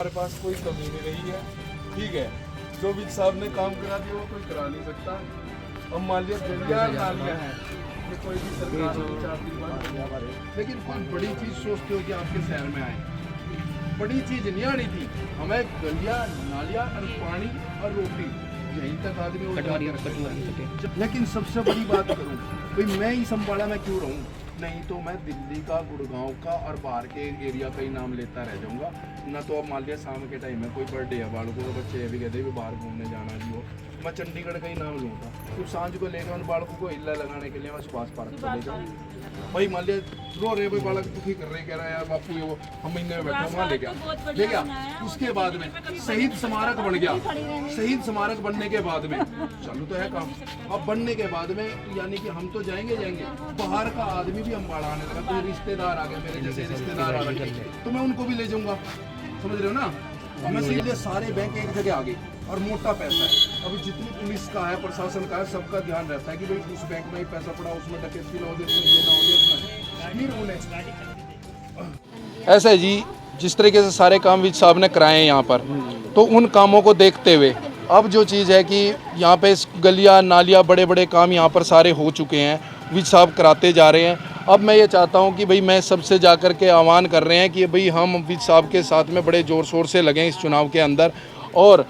हमारे पास कोई कमी नहीं रही है, ठीक है। जो भी साहब ने काम करा दिया वो कोई करा नहीं सकता। अब मान लिया गलियां नालियां हैं, ये कोई भी सरकार होगी 4 दिन बाद, लेकिन कोई बड़ी चीज सोचते हो कि आपके शहर में आए, बड़ी चीज नहीं आनी थी हमें। गलियां नालियां और पानी और रोटी, यहीं तक आदमी। लेकिन सबसे बड़ी बात करूं भाई, मैं ही अम्बाला में क्यों रहूं? नहीं तो मैं दिल्ली का, गुड़गांव का और बाहर के एरिया का ही नाम लेता रह जाऊंगा ना। तो अब मान लिया शाम के टाइम में कोई बर्थडे है, बालकों के बच्चे भी कहते हैं बाहर घूमने जाना भी हो, मैं चंडीगढ़ का ही नाम लूँगा। तो सांझ को लेकर उन बालकों को हिला लगाने के लिए मैं सुभाष पार्क को ले जाऊँ। भाई मान लिया रो रहे भाई, बालक दुखी कर रहे, कह रहा है यार बापू ये वो, हम महीने में बैठे वहाँ ले गया। उसके बाद में शहीद स्मारक बन गया। शहीद स्मारक बनने के बाद में चालू तो है काम, अब बनने के बाद में यानी कि हम तो जाएंगे बाहर का आदमी भी अम्बाड़ा आने लगा। कोई रिश्तेदार आ गए, मेरे जैसे रिश्तेदार आ गए तो मैं उनको भी ले जाऊंगा, समझ रहे हो ना। हमें सीधे सारे बैंक एक जगह आ गए और मोटा पैसा है। अभी जितनी पुलिस का है, प्रशासन का है, सबका ध्यान रहता है कि भाई उस बैंक में ही पैसा पड़ा, उसमें डकैती ना हो, उसमें ये ना हो। ऐसा है जी, जिस तरीके से सारे काम विज साहब ने कराए हैं यहाँ पर, तो उन कामों को देखते हुए अब जो चीज़ है कि यहाँ पे गलियाँ नालियाँ बड़े बड़े काम यहाँ पर सारे हो चुके हैं, विज साहब कराते जा रहे हैं। अब मैं ये चाहता हूँ कि भाई मैं सबसे जा कर के आह्वान कर रहे हैं कि भाई हम विज साहब के साथ में बड़े ज़ोर शोर से लगें इस चुनाव के अंदर, और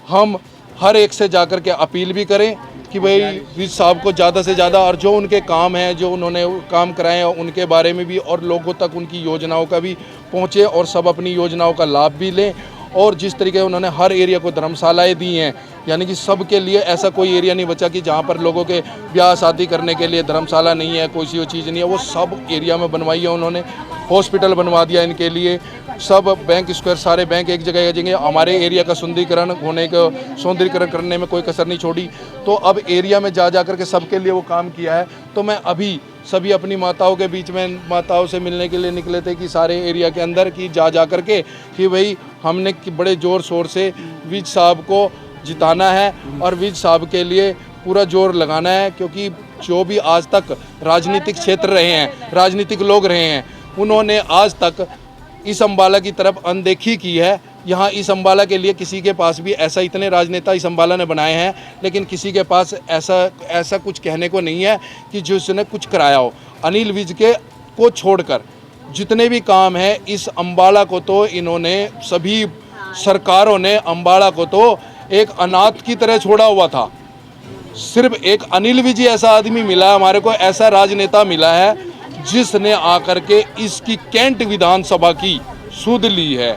हम हर एक से जा कर के अपील भी करें कि भाई विज साहब को ज़्यादा से ज़्यादा, और जो उनके काम हैं, जो उन्होंने काम कराए हैं उनके बारे में भी, और लोगों तक उनकी योजनाओं का भी पहुँचे और सब अपनी योजनाओं का लाभ भी लें। और जिस तरीके उन्होंने हर एरिया को धर्मशालाएँ दी हैं, यानी कि सबके लिए ऐसा कोई एरिया नहीं बचा कि जहाँ पर लोगों के ब्याह शादी करने के लिए धर्मशाला नहीं है, कोई सी वो चीज़ नहीं है, वो सब एरिया में बनवाई है उन्होंने। हॉस्पिटल बनवा दिया इनके लिए, सब बैंक स्क्वायर सारे बैंक एक जगह जाएंगे। हमारे एरिया का सौंदर्यीकरण करने में कोई कसर नहीं छोड़ी। तो अब एरिया में जा कर के सबके लिए वो काम किया है। तो मैं अभी सभी अपनी माताओं के बीच में, माताओं से मिलने के लिए निकले थे कि सारे एरिया के अंदर की जा कर के कि भाई हमने बड़े ज़ोर शोर से विज साहब को जिताना है और विज साहब के लिए पूरा जोर लगाना है। क्योंकि जो भी आज तक राजनीतिक क्षेत्र रहे हैं, राजनीतिक लोग रहे हैं, उन्होंने आज तक इस अम्बाला की तरफ अनदेखी की है। यहाँ इस अम्बाला के लिए किसी के पास भी ऐसा, इतने राजनेता इस अम्बाला ने बनाए हैं, लेकिन किसी के पास ऐसा कुछ कहने को नहीं है कि जिसने कुछ कराया हो। अनिल विज के को छोड़कर जितने भी काम हैं इस अम्बाला को, तो इन्होंने सभी सरकारों ने अम्बाला को तो एक अनाथ की तरह छोड़ा हुआ था। सिर्फ एक अनिल विज ऐसा आदमी मिला हमारे को, ऐसा राजनेता मिला है जिसने आकर के इसकी कैंट विधानसभा की सुध ली है।